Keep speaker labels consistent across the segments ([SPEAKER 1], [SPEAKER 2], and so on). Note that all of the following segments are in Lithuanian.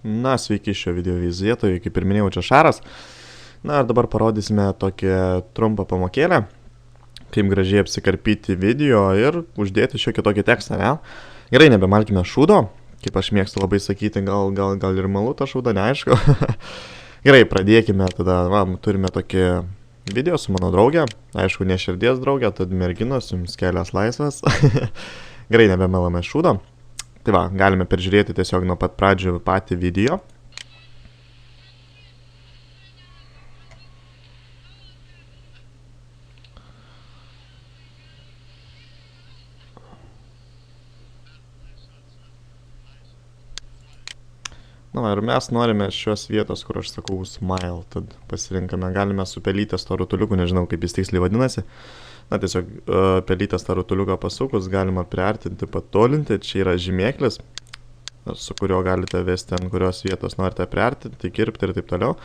[SPEAKER 1] Na, sveiki šio video vizietoje, kaip ir minėjau, čia Šaras. Na, ir dabar parodysime tokią trumpą pamokėlę, kaip gražiai apsikarpyti video ir uždėti šiokį tokį tekstą, ne? Gerai, nebemalkime šūdo, kaip aš mėgstu labai sakyti, gal ir malu tą šūdą, neaišku. Gerai, pradėkime tada, turime tokį video su mano draugė, aišku, ne širdies draugė, tad merginos, jums kelias laisvas. Gerai, nebemelame šūdo. Tai va, galime peržiūrėti tiesiog nuo pat pradžių patį video. Na, ir mes norime šios vietos, kur aš sakau smile, tad pasirinkame, galime su pelytės to rutuliuku, nežinau kaip jis tiksliai vadinasi. Na, tiesiog pelytės tą rutuliuką pasukus galima priartinti, patolinti, čia yra žymėklis, su kurio galite vesti, ant kurios vietos norite priartinti, kirpti ir taip toliau.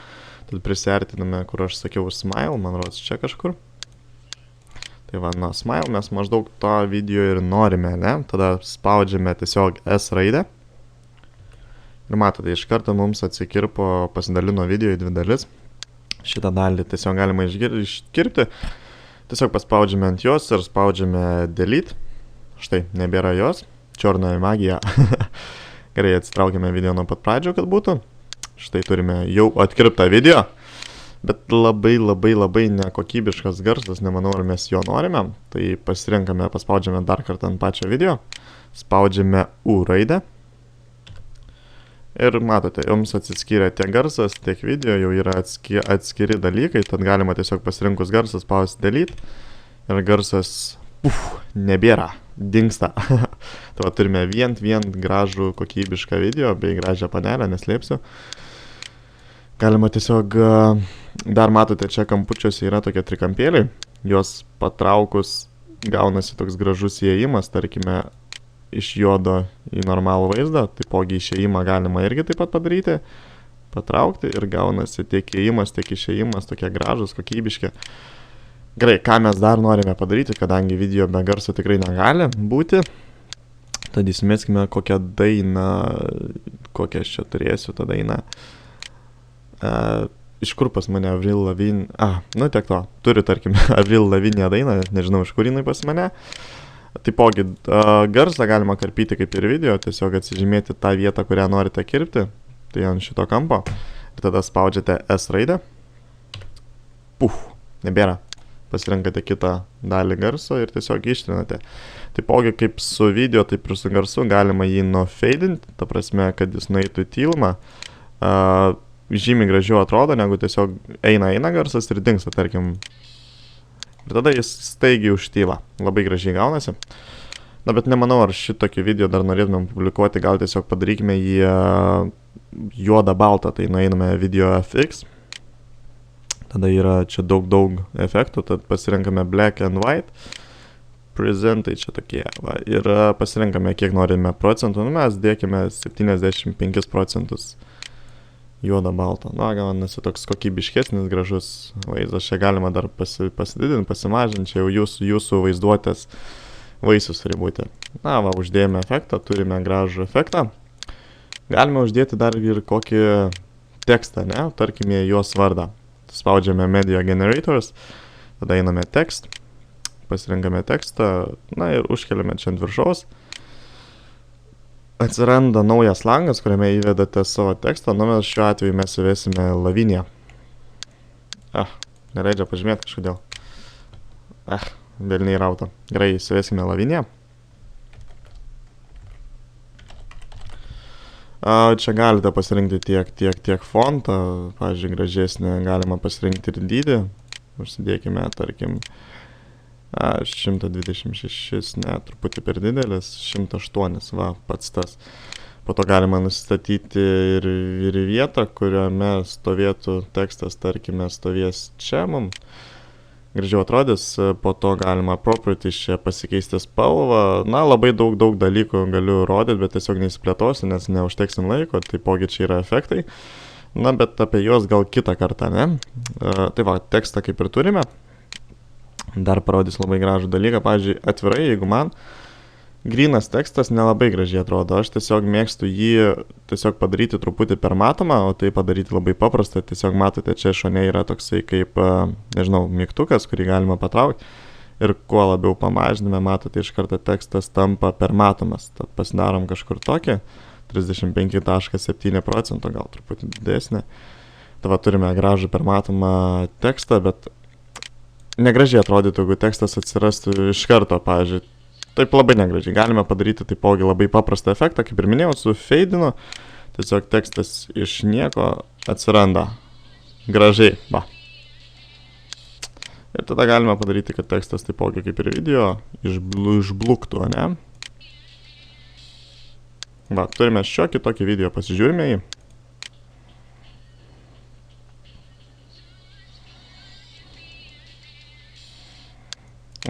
[SPEAKER 1] Tad prisiartiname, kur aš sakiau smile, man rodos čia kažkur. Tai va, nuo smile mes maždaug to video ir norime, ne? Tada spaudžiame tiesiog S raidę. Ir matote, iš karto mums atsikirpo, pasidalino video į dvi dalis. Šitą dalį tiesiog galima iškirpti. Tiesiog paspaudžiame ant jos ir spaudžiame delete. Štai, nebėra jos. Čiornoji magija. Gerai, atsitraukime video nuo pat pradžio, kad būtų. Štai turime jau atkirptą video. Bet labai nekokybiškas garsas, nemanau, ar mes jo norime. Tai pasirinkame, paspaudžiame dar kartą ant pačio video. Spaudžiame U raidę. Ir matote, jums atsiskyrė tiek garsas, tiek video, jau yra atskiri dalykai, tad galima tiesiog pasirinkus garsą spausti delete. Ir garsas, nebėra, dingsta. Tai va, turime vien gražų kokybišką video, bei gražią panelę, neslėpsiu. Galima tiesiog, dar matote, čia kampučiuose yra tokie trikampėliai. Juos patraukus gaunasi toks gražus įėjimas, tarkime, iš juodo į normalų vaizdą, taipogi išėjimą galima irgi taip pat padaryti, patraukti ir gaunasi tiek įėjimas, tiek išėjimas, tokie gražus, kokybiški. Gerai, ką mes dar norime padaryti, kadangi video be garso tikrai negali būti, tad įsimeskime kokią dainą, kokią aš čia turėsiu tą dainą. Iš kur pas mane Avril Lavigne, nu tiek to, turiu tarkim Avril Lavigne dainą, nežinau iš kur jinai pas mane. Taipogi, garsą galima karpyti kaip ir video, tiesiog atsižymėti tą vietą, kurią norite kirpti, tai ant šito kampo. Ir tada spaudžiate S raidę. Nebėra. Pasirinkate kitą dalį garso ir tiesiog ištrinate. Taipogi, kaip su video, taip ir su garsu, galima jį nufeidinti, ta prasme, kad jis nueitų į tylumą. Žymiai gražiau atrodo, negu tiesiog eina garsas ir dingsta, tarkim. Ir tada jis staigiai užtyla. Labai gražiai gaunasi. Na, bet nemanau, ar šitokį video dar norėtumėm publikuoti, gal tiesiog padarykime jį juodą baltą, tai nueiname video FX. Tada yra čia daug efektų, tad pasirenkame black and white. Presentai čia tokie, va, ir pasirenkame, kiek norime procentų, nu mes dėkime 75 procentus. Juoda balta. Na, gaunasi toks kokybiškesnis, gražus vaizdas. Čia galima dar pasididinti, pasimažinti. Čia jau jūsų vaizduotės vaisius turi būti. Na, va, uždėjome efektą, turime gražų efektą. Galime uždėti dar ir kokį tekstą, ne? Tarkime, jos vardą. Spaudžiame Media Generators, tada einame text, pasirinkame tekstą, na ir užkeliame čia ant viršaus. Atsiranda naujas langas, kuriame įvedate savo tekstą, nu mes šiuo atveju mes įvesime Lavigne. Neleidžia pažymėti kažkodėl. Velniai rauta. Gerai, įsivesime Lavigne. Čia galite pasirinkti tiek fontą, pavyzdžiui, gražesnį, galima pasirinkti ir dydį. Užsidėkime, tarkim, 126, ne, truputį per didelis, 108, va, pats tas. Po to galima nusistatyti ir vietą, kuriame stovėtų tekstas, tarkime, stovės čia mums. Gražiau atrodys, po to galima properties čia pasikeisti spalvą. Na, labai daug dalykų galiu rodyti, bet tiesiog neįsiplėtosiu, nes neužteksim laiko, taipogi čia yra efektai. Na, bet apie juos gal kitą kartą, ne? Tai va, tekstą kaip ir turime. Dar parodys labai gražų dalyką, pavyzdžiui, atvirai, jeigu man grynas tekstas nelabai gražiai atrodo. Aš tiesiog mėgstu jį tiesiog padaryti truputį per matomą, o tai padaryti labai paprasta. Tiesiog matote, čia šone yra toksai kaip, nežinau, mygtukas, kurį galima patraukti. Ir kuo labiau pamažiname, matote, iš karto tekstas tampa per matomas. Tad pasidarom kažkur tokį, 35,7%, gal truputį didesnė. Tava turime gražų per matomą tekstą, bet negražiai atrodytų, jeigu tekstas atsirastų iš karto, pavyzdžiui. Taip labai negražiai. Galime padaryti taipogi labai paprastą efektą, kaip ir minėjau, su feidinu. Tiesiog tekstas iš nieko atsiranda gražiai. Va. Ir tada galime padaryti, kad tekstas taipogi kaip ir video išbluktų, ne? Va, turime šiokį tokį video, pasižiūrime jį.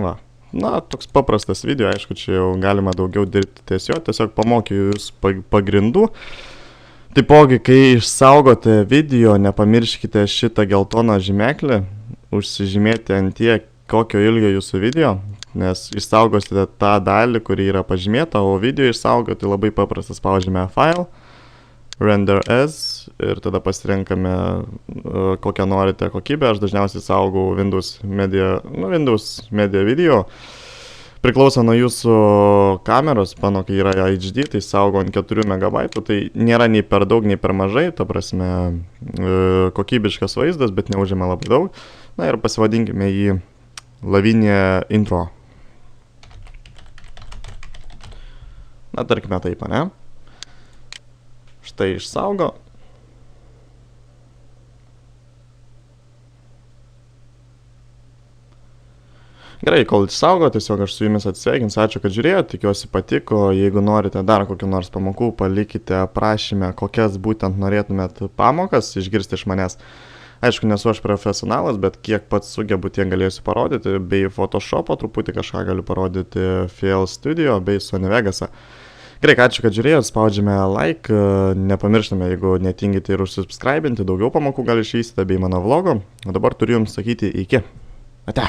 [SPEAKER 1] Va. Na, toks paprastas video, aišku, čia jau galima daugiau dirbti ties jo, tiesiog pamokiau jūs pagrindų. Taipogi, kai išsaugote video, nepamirškite šitą geltoną žymeklį, užsižymėti ant tiek, kokio ilgio jūsų video, nes išsaugosite tą dalį, kuri yra pažymėta, o video išsaugoti labai paprastas, spaudžiame File, Render as ir tada pasirenkame kokią norite kokybę. Aš dažniausiai saugau Windows Media Video. Priklauso nuo jūsų kameros, mano kai yra HD, tai saugau ant 4 MB, tai nėra nei per daug, nei per mažai, ta prasme kokybiškas vaizdas, bet neužima labai daug. Na ir pasivadinkime jį Lavinė intro. Na, tarkime taip, ne? Štai išsaugo. Gerai, kol išsaugo, tiesiog aš su jumis atsisveikins. Ačiū, kad žiūrėjote, tikiuosi patiko. Jeigu norite dar kokių nors pamokų, palikite aprašyme, kokias būtent norėtumėt pamokas išgirsti iš manęs. Aišku, nesu aš profesionalas, bet kiek pats sugebu, tiek galėsiu parodyti. Bei Photoshopo truputį kažką galiu parodyti, FL Studio bei Sony Vegasą. Gerai, ačiū, kad žiūrėjot, spaudžiame like, nepamirštame, jeigu netingite ir užsubscribinti, daugiau pamokų gal išeisite bei mano vlogo. O dabar turiu jums sakyti iki. Ate.